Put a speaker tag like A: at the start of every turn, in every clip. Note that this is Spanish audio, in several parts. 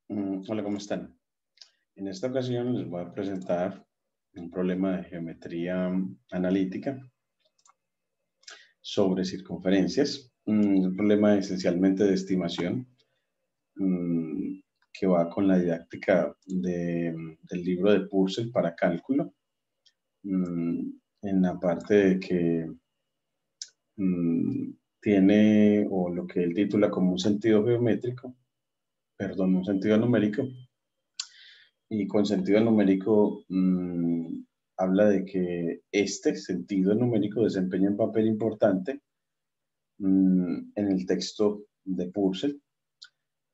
A: Hola, ¿cómo están? En esta ocasión les voy a presentar un problema de geometría analítica sobre circunferencias. Un problema esencialmente de estimación mm, que va con la didáctica del libro de Purcell para cálculo. En la parte de que mm, tiene, o lo que él titula como un sentido geométrico, perdón, un sentido numérico. Y con sentido numérico habla de que este sentido numérico desempeña un papel importante en el texto de Purcell.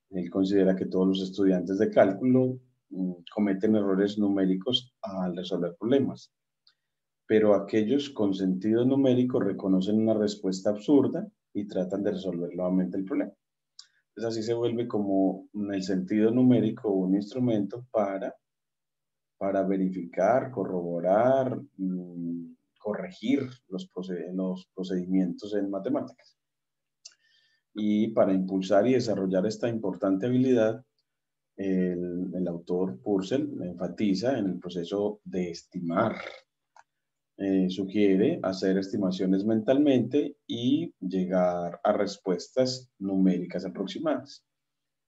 A: Él considera que todos los estudiantes de cálculo cometen errores numéricos al resolver problemas, pero aquellos con sentido numérico reconocen una respuesta absurda y tratan de resolver nuevamente el problema. Entonces así se vuelve como el sentido numérico un instrumento para verificar, corroborar, corregir los procedimientos en matemáticas. Y para impulsar y desarrollar esta importante habilidad, el autor Purcell enfatiza en el proceso de estimar. Sugiere hacer estimaciones mentalmente y llegar a respuestas numéricas aproximadas.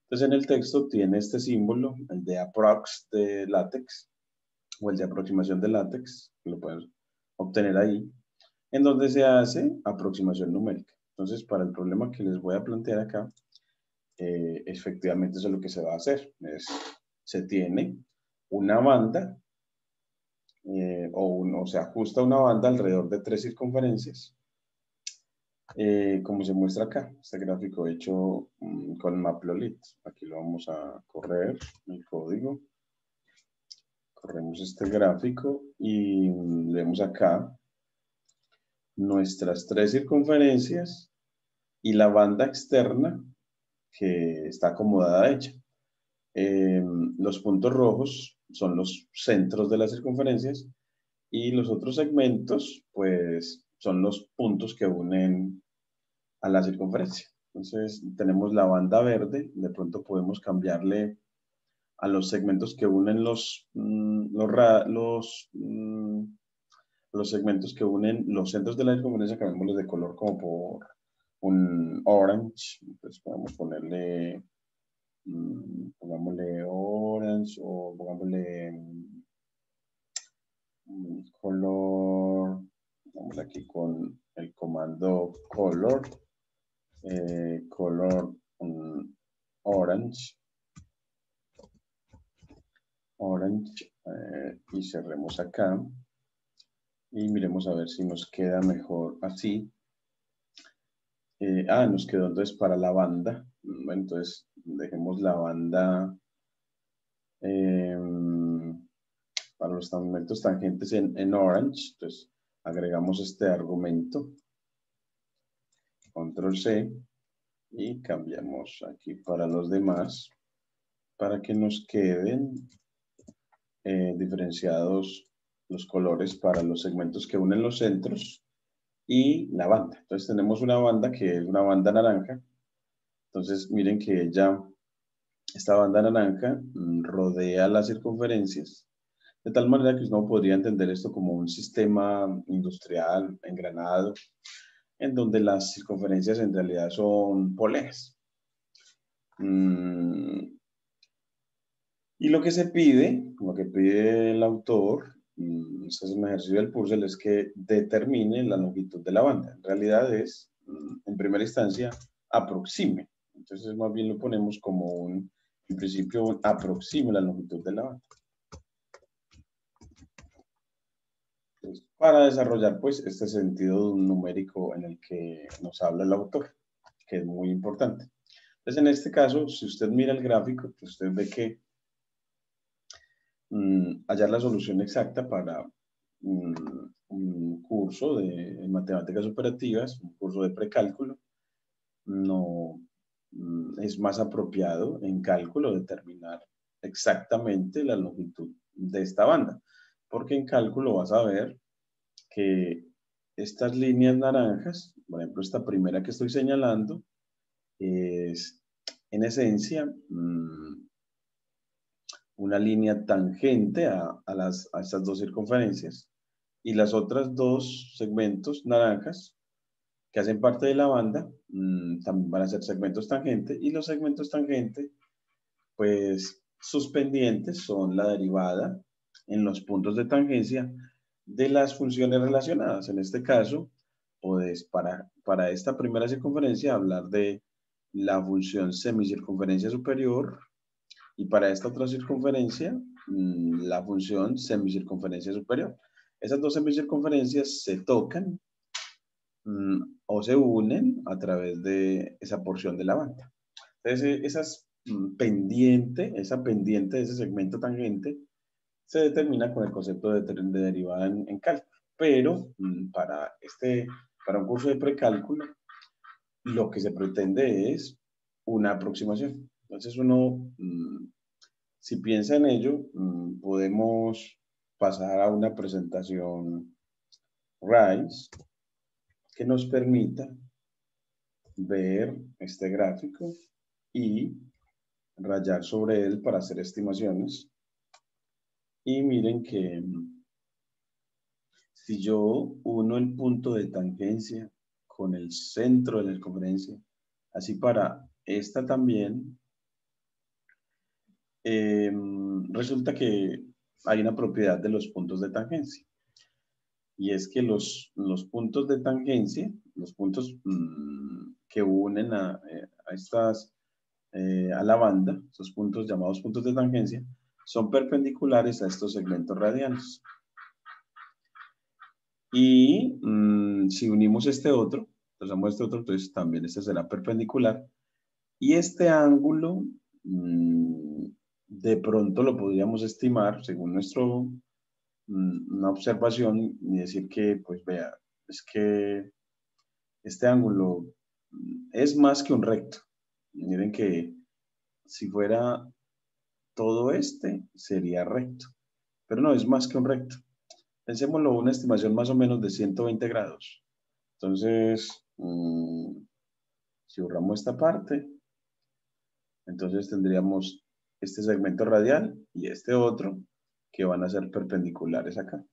A: Entonces en el texto tiene este símbolo, el de approx de látex, o el de aproximación de látex, que lo pueden obtener ahí, en donde se hace aproximación numérica. Entonces, para el problema que les voy a plantear acá, efectivamente eso es lo que se va a hacer. Se tiene una banda, o se ajusta una banda alrededor de 3 circunferencias, como se muestra acá, este gráfico hecho con Matplotlib. Aquí lo vamos a correr, el código. Corremos este gráfico y vemos acá nuestras 3 circunferencias y la banda externa que está acomodada a ella. Los puntos rojos son los centros de las circunferencias y los otros segmentos, pues, son los puntos que unen a la circunferencia. Entonces, tenemos la banda verde, de pronto podemos cambiarle a los segmentos que unen los segmentos que unen los centros de la circunferencia, cambiémoslos de color como por un orange. Entonces podemos ponerle, pongámosle orange o pongámosle color, vamos aquí con el comando color, color orange, y cerremos acá y miremos a ver si nos queda mejor así. Nos quedó entonces para la banda. Bueno, entonces dejemos la banda para los segmentos tangentes en orange. Entonces agregamos este argumento, control C, y cambiamos aquí para los demás para que nos queden diferenciados los colores para los segmentos que unen los centros y la banda. Entonces tenemos una banda que es una banda naranja. Entonces miren que esta banda naranja rodea las circunferencias, de tal manera que uno podría entender esto como un sistema industrial engranado, en donde las circunferencias en realidad son poleas. Y lo que se pide, lo que pide el autor, este es un ejercicio del Purcell, es que determine la longitud de la banda. En realidad es, en primera instancia, aproxime. Entonces, más bien lo ponemos como en principio, aproxime la longitud de la banda. Entonces, para desarrollar, pues, este sentido numérico en el que nos habla el autor, que es muy importante. Entonces, en este caso, si usted mira el gráfico, pues usted ve que hallar la solución exacta para un curso de matemáticas operativas, un curso de precálculo, no es más apropiado en cálculo determinar exactamente la longitud de esta banda, porque en cálculo vas a ver que estas líneas naranjas, por ejemplo, esta primera que estoy señalando, es en esencia una línea tangente a estas dos circunferencias. Y las otras dos segmentos naranjas que hacen parte de la banda también van a ser segmentos tangentes. Y los segmentos tangentes, pues sus pendientes son la derivada en los puntos de tangencia de las funciones relacionadas. En este caso, pues para esta primera circunferencia hablar de la función semicircunferencia superior y para esta otra circunferencia la función semicircunferencia superior. Esas dos semicircunferencias se tocan o se unen a través de esa porción de la banda. Entonces, esa pendiente de ese segmento tangente se determina con el concepto de derivada en cálculo. Pero para un curso de precálculo, lo que se pretende es una aproximación. Entonces uno, si piensa en ello, podemos pasar a una presentación RISE que nos permita ver este gráfico y rayar sobre él para hacer estimaciones. Y miren que si yo uno el punto de tangencia con el centro de la circunferencia, así para esta también, resulta que hay una propiedad de los puntos de tangencia. Y es que los puntos de tangencia, los puntos que unen a la banda, esos puntos llamados puntos de tangencia, son perpendiculares a estos segmentos radianos. Y si unimos este otro, entonces también este será perpendicular. Y este ángulo, de pronto lo podríamos estimar, según una observación, y decir que, pues vea, es que este ángulo es más que un recto. Miren que si fuera todo este, sería recto. Pero no, es más que un recto. Pensémoslo, una estimación más o menos de 120 grados. Entonces, si borramos esta parte, entonces tendríamos este segmento radial y este otro que van a ser perpendiculares acá.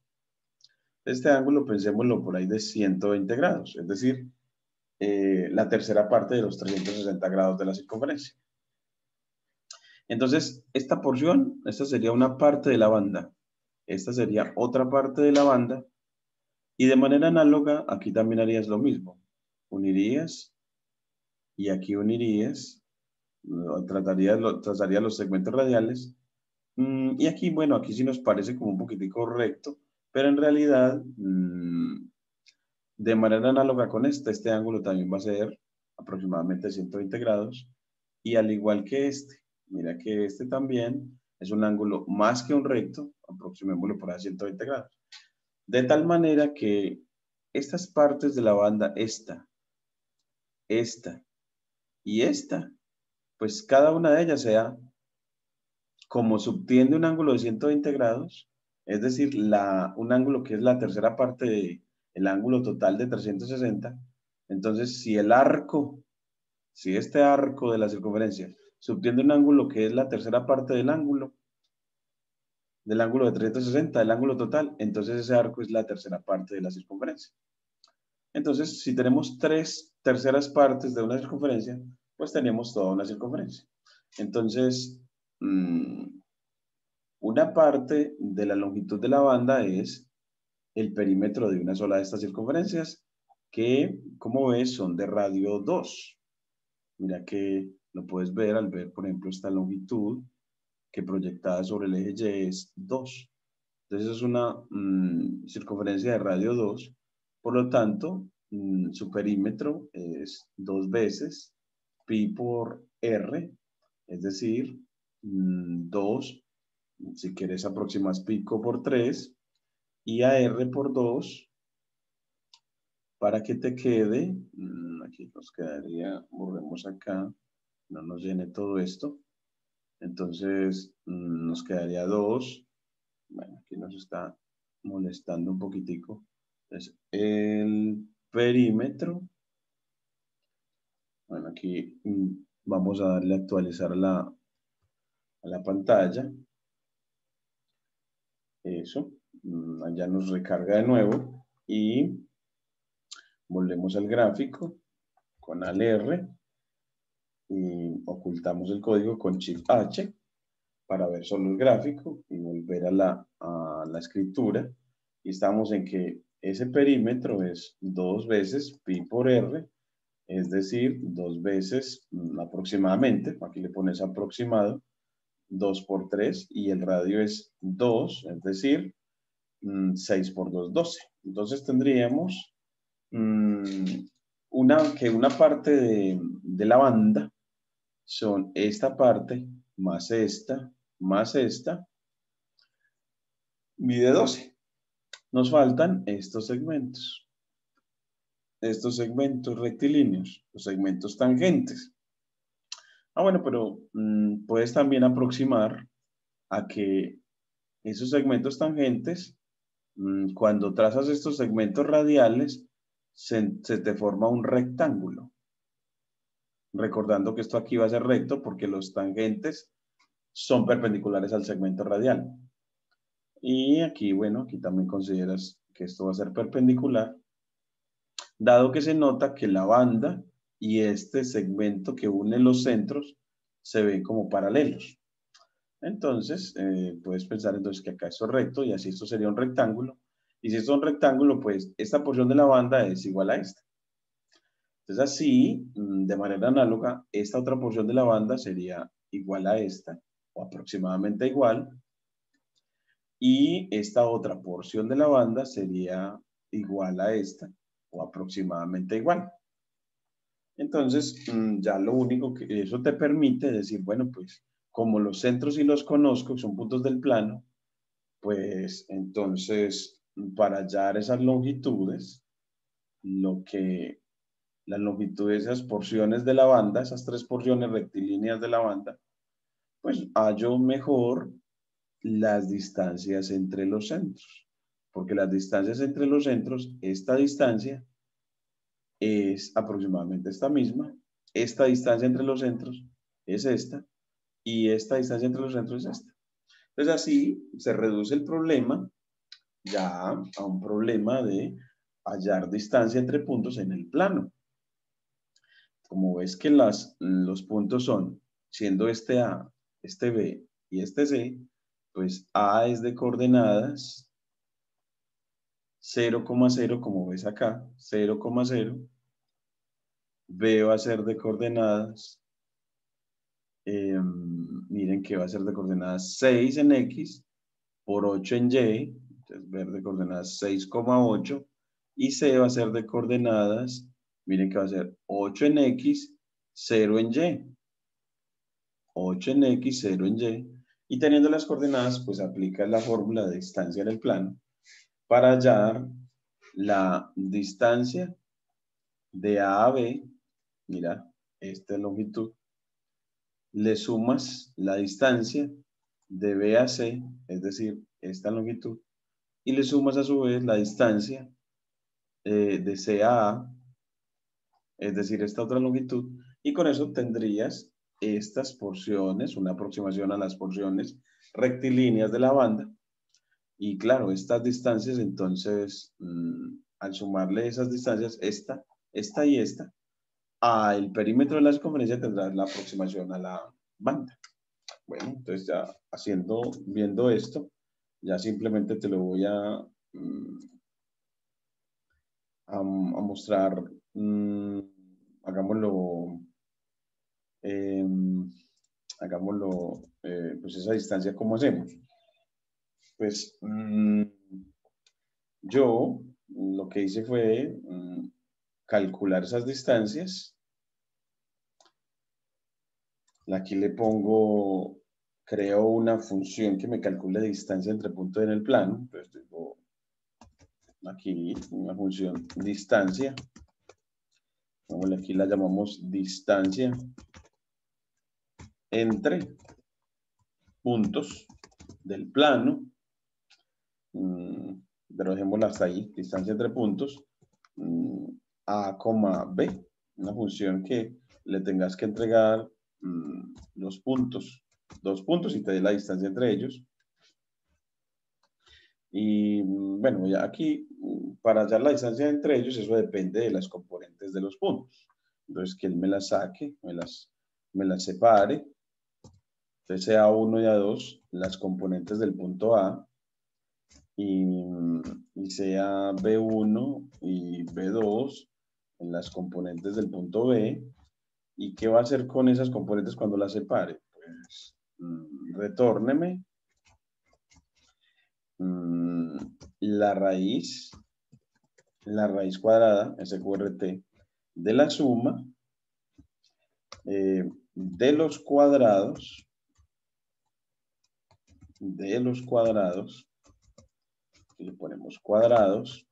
A: Este ángulo, pensémoslo por ahí de 120 grados, es decir, la tercera parte de los 360 grados de la circunferencia. Entonces, esta porción, esta sería una parte de la banda. Esta sería otra parte de la banda. Y de manera análoga, aquí también harías lo mismo. Unirías y aquí unirías, trazarías los segmentos radiales. Y aquí, bueno, aquí sí nos parece como un poquitico recto, pero en realidad, de manera análoga con este ángulo también va a ser aproximadamente 120 grados. Y al igual que mira que este también es un ángulo más que un recto, aproximémoslo por ahí a 120 grados. De tal manera que estas partes de la banda, esta y esta, pues cada una de ellas sea, como subtiende un ángulo de 120 grados, es decir, un ángulo que es la tercera parte del ángulo total de 360, entonces si este arco de la circunferencia subtiende un ángulo que es la tercera parte del ángulo de 360, del ángulo total, entonces ese arco es la tercera parte de la circunferencia. Entonces, si tenemos 3 terceras partes de una circunferencia, pues tenemos toda una circunferencia. Entonces, una parte de la longitud de la banda es el perímetro de una sola de estas circunferencias, que, como ves, son de radio 2. Mira que lo puedes ver al ver, por ejemplo, esta longitud que proyectada sobre el eje Y es 2. Entonces es una circunferencia de radio 2. Por lo tanto, su perímetro es 2 veces pi por r, es decir, 2, si quieres aproximas pico por 3, y a r por 2, para que te quede, aquí nos quedaría, borremos acá, no nos llene todo esto. Entonces, nos quedaría 2. Bueno, aquí nos está molestando un poquitico. Entonces, el perímetro. Bueno, aquí vamos a darle a actualizar a la pantalla. Eso. Allá nos recarga de nuevo y volvemos al gráfico con ALR y ocultamos el código con Shift H para ver solo el gráfico y volver a la escritura. Y estamos en que ese perímetro es 2 veces pi por r, es decir, 2 veces aproximadamente, aquí le pones aproximado, 2 por 3 y el radio es 2, es decir, 6 por 2, 12. Entonces tendríamos una parte de la banda son esta parte más esta, mide 12. Nos faltan estos segmentos rectilíneos, los segmentos tangentes. Bueno, pero puedes también aproximar a que esos segmentos tangentes, cuando trazas estos segmentos radiales, se te forma un rectángulo. Recordando que esto aquí va a ser recto porque los tangentes son perpendiculares al segmento radial. Y aquí, bueno, aquí también consideras que esto va a ser perpendicular, dado que se nota que la banda y este segmento que une los centros se ven como paralelos. Entonces, puedes pensar entonces que acá esto es recto y así esto sería un rectángulo. Y si esto es un rectángulo, pues esta porción de la banda es igual a esta. Entonces así, de manera análoga, esta otra porción de la banda sería igual a esta, o aproximadamente igual. Y esta otra porción de la banda sería igual a esta, o aproximadamente igual. Entonces, ya lo único que eso te permite decir, bueno, pues como los centros sí los conozco, son puntos del plano, pues entonces para hallar esas longitudes, las longitudes de esas porciones de la banda, esas 3 porciones rectilíneas de la banda, pues hallo mejor las distancias entre los centros. Porque las distancias entre los centros, esta distancia es aproximadamente esta misma, esta distancia entre los centros es esta, y esta distancia entre los centros es esta. Entonces así se reduce el problema ya a un problema de hallar distancia entre puntos en el plano. Como ves que los puntos son, siendo este A, este B y este C, pues A es de coordenadas 0,0, como ves acá, 0,0. B va a ser de coordenadas, miren que va a ser de coordenadas 6 en X por 8 en Y, entonces ver de coordenadas 6,8, y C va a ser de coordenadas, miren que va a ser 8 en X, 0 en Y. 8 en X, 0 en Y. Y teniendo las coordenadas, pues aplica la fórmula de distancia en el plano para hallar la distancia de A a B. Mira, esta longitud. Le sumas la distancia de B a C, es decir, esta longitud. Y le sumas a su vez la distancia de C a A, es decir, esta otra longitud. Y con eso tendrías estas porciones, una aproximación a las porciones rectilíneas de la banda. Y claro, estas distancias, entonces, al sumarle esas distancias, esta y esta, al perímetro de la circunferencia tendrás la aproximación a la banda. Bueno, entonces ya viendo esto, ya simplemente te lo voy a mostrar. Hagámoslo. Pues esa distancia, ¿cómo hacemos? Pues yo lo que hice fue calcular esas distancias. Aquí le pongo, creo una función que me calcule la distancia entre puntos en el plano. Entonces tengo aquí una función distancia. Aquí la llamamos distancia entre puntos del plano. Pero dejémosla hasta ahí, distancia entre puntos, A, B, una función que le tengas que entregar los puntos, 2 puntos y te dé la distancia entre ellos. Y bueno, ya aquí, para hallar la distancia entre ellos, eso depende de las componentes de los puntos. Entonces, que él me las saque, me las separe. Entonces, sea A1 y A2, las componentes del punto A, y sea B1 y B2 en las componentes del punto B. ¿Y qué va a hacer con esas componentes cuando las separe? Pues retórneme la raíz cuadrada, SQRT, de la suma de los cuadrados, aquí le ponemos cuadrados,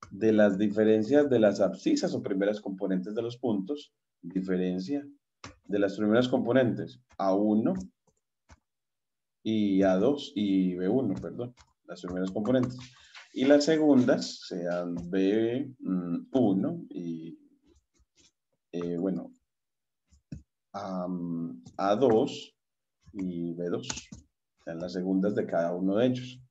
A: de las diferencias de las abscisas o primeras componentes de los puntos, diferencia de las primeras componentes A1 y A2 y B1, perdón, las primeras componentes. Y las segundas sean B1 y, bueno, A2 y B2, sean las segundas de cada uno de ellos.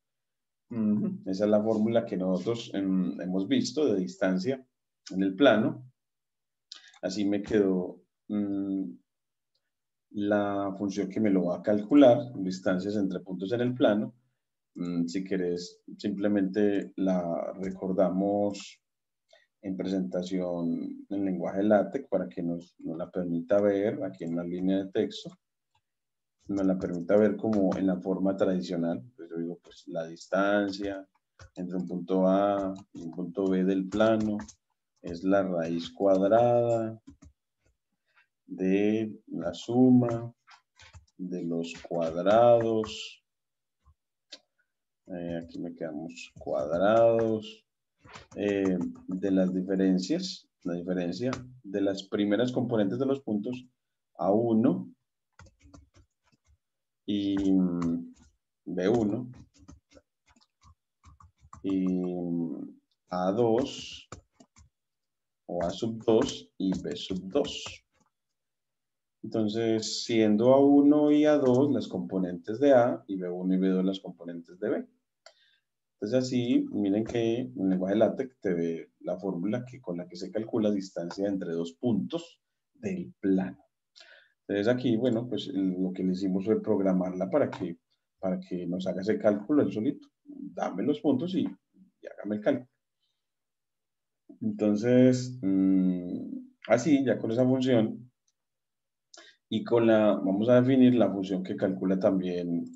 A: Esa es la fórmula que nosotros hemos visto de distancia en el plano. Así me quedó la función que me lo va a calcular, distancias entre puntos en el plano. Si querés, simplemente la recordamos en presentación en lenguaje LaTeX para que nos la permita ver aquí en la línea de texto. Nos la permita ver como en la forma tradicional. Pues yo digo, pues la distancia entre un punto A y un punto B del plano es la raíz cuadrada de la suma de los cuadrados. Aquí me quedamos cuadrados de las diferencias, la diferencia de las primeras componentes de los puntos A1 y B1 y A2 o A sub 2 y B sub 2. Entonces, siendo A1 y A2 las componentes de A y B1 y B2 las componentes de B. Entonces así, miren que en lenguaje LaTeX te ve la fórmula con la que se calcula distancia entre dos puntos del plano. Entonces aquí, bueno, pues lo que le hicimos fue programarla para que nos haga ese cálculo él solito. Dame los puntos y hágame el cálculo. Entonces, así, ya con esa función y vamos a definir la función que calcula también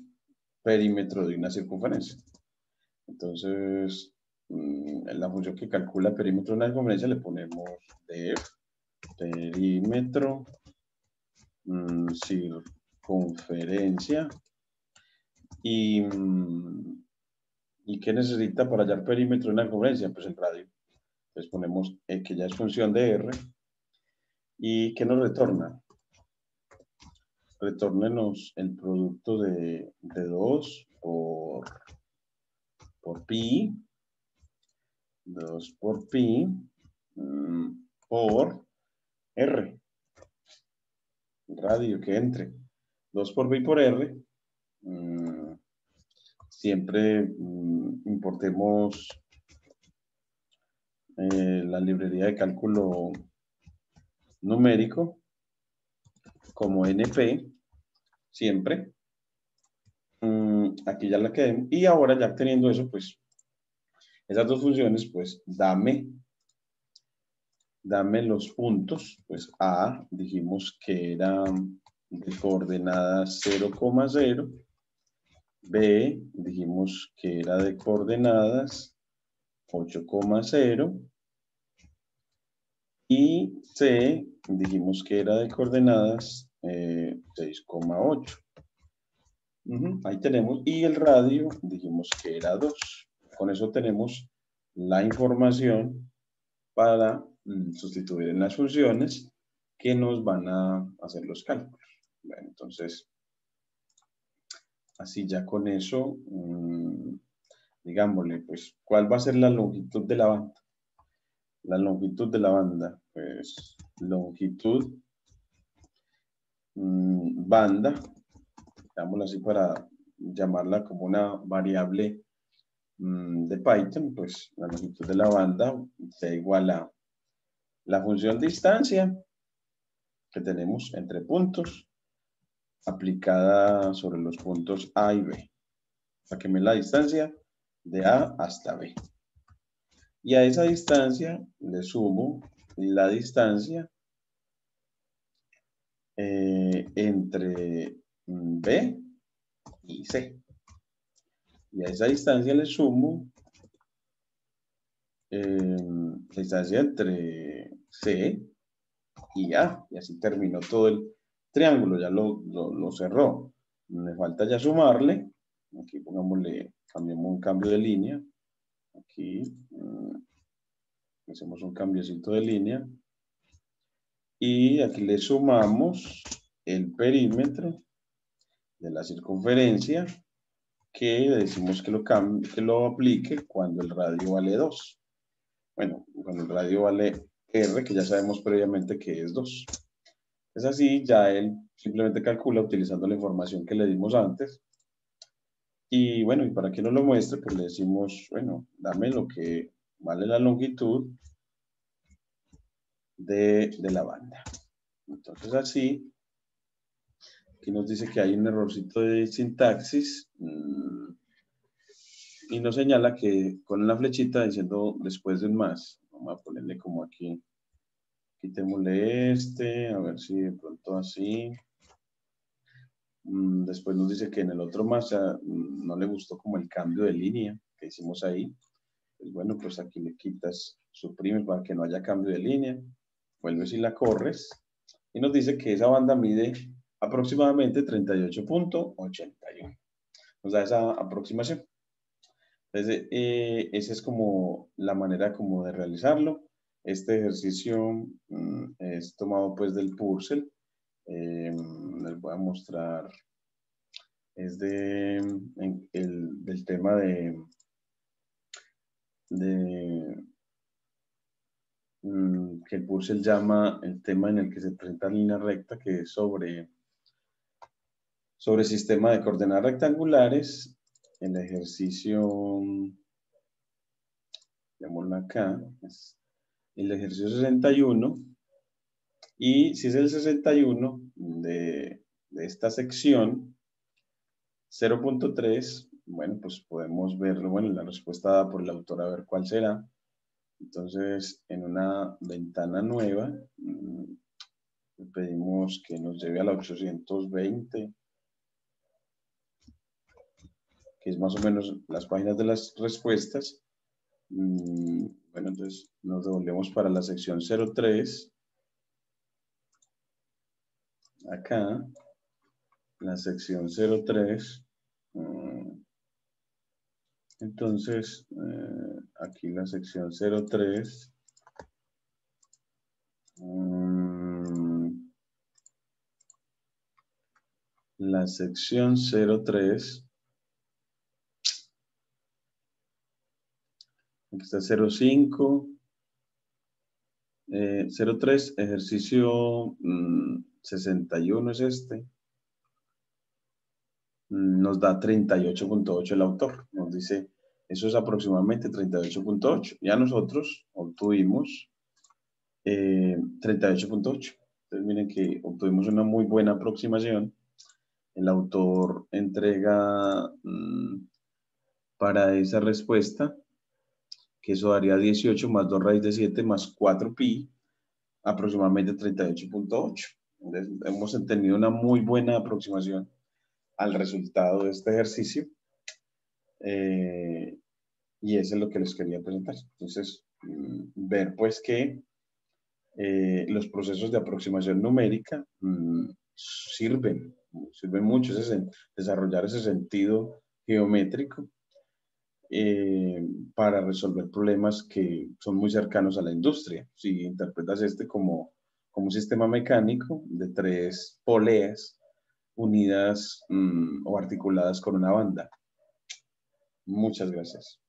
A: perímetro de una circunferencia. Entonces, en la función que calcula perímetro de una circunferencia le ponemos def perímetro circunferencia y ¿qué necesita para hallar perímetro de una circunferencia? Pues el radio. Entonces ponemos que ya es función de R y ¿qué nos retorna? Retórnenos el producto de 2 por pi, 2 por pi por R, radio que entre. 2 por pi por R, siempre importemos la librería de cálculo numérico como NP, siempre. Aquí ya la quedé. Y ahora ya teniendo eso, pues, esas dos funciones, pues, dame los puntos. Pues A, dijimos que era de coordenadas 0,0. B, dijimos que era de coordenadas 8,0. Y C, dijimos que era de coordenadas 6,8. Ahí tenemos. Y el radio, dijimos que era 2. Con eso tenemos la información para sustituir en las funciones que nos van a hacer los cálculos. Bueno, entonces, así ya con eso, digámosle, pues, ¿cuál va a ser la longitud de la banda? La longitud de la banda, pues, longitud banda, digámoslo así para llamarla como una variable de Python, pues la longitud de la banda sea igual a la función distancia que tenemos entre puntos aplicada sobre los puntos A y B. Saqueme la distancia de A hasta B. Y a esa distancia le sumo la distancia entre B y C. Y a esa distancia le sumo la distancia entre C y A. Y así terminó todo el triángulo, ya lo cerró. Me falta ya sumarle. Aquí pongámosle, cambiamos un cambio de línea. Aquí hacemos un cambiocito de línea. Y aquí le sumamos el perímetro de la circunferencia que decimos que lo aplique cuando el radio vale 2. Bueno, cuando el radio vale R, que ya sabemos previamente que es 2. Es así, ya él simplemente calcula utilizando la información que le dimos antes. Y bueno, y para que nos lo muestre, pues le decimos, bueno, dame lo que vale la longitud de la banda. Entonces así, aquí nos dice que hay un errorcito de sintaxis y nos señala que con la flechita diciendo después de un más. Vamos a ponerle como aquí, quitémosle a ver si de pronto así. Después nos dice que en el otro más no le gustó como el cambio de línea que hicimos ahí. Pues bueno, pues aquí le quitas, suprime para que no haya cambio de línea. Vuelves y la corres. Y nos dice que esa banda mide aproximadamente 38.81. Nos da esa aproximación. Entonces, esa es como la manera como de realizarlo. Este ejercicio es tomado pues del Purcell. Les voy a mostrar, es del tema que el Purcell llama el tema en el que se presenta línea recta, que es sobre sistema de coordenadas rectangulares. El ejercicio, llamémoslo acá, es el ejercicio 61. Y si es el 61 de esta sección 0.3, bueno, pues podemos verlo, bueno, la respuesta dada por el autor, a ver cuál será. Entonces, en una ventana nueva, pedimos que nos lleve a la 820, que es más o menos las páginas de las respuestas. Bueno, entonces nos devolvemos para la sección 03. Acá, la sección 03. Entonces, aquí la sección 03. La sección 03. Aquí está 05. 03, ejercicio 61 es este. Nos da 38.8 el autor. Nos dice, eso es aproximadamente 38.8. Ya nosotros obtuvimos 38.8. Entonces miren que obtuvimos una muy buena aproximación. El autor entrega para esa respuesta, que eso daría 18 más 2 raíz de 7 más 4pi, aproximadamente 38.8. Entonces hemos tenido una muy buena aproximación al resultado de este ejercicio. Y eso es lo que les quería presentar. Entonces, ver pues que los procesos de aproximación numérica sirven mucho desarrollar ese sentido geométrico para resolver problemas que son muy cercanos a la industria. Si interpretas como un sistema mecánico de 3 poleas unidas o articuladas con una banda. Muchas gracias.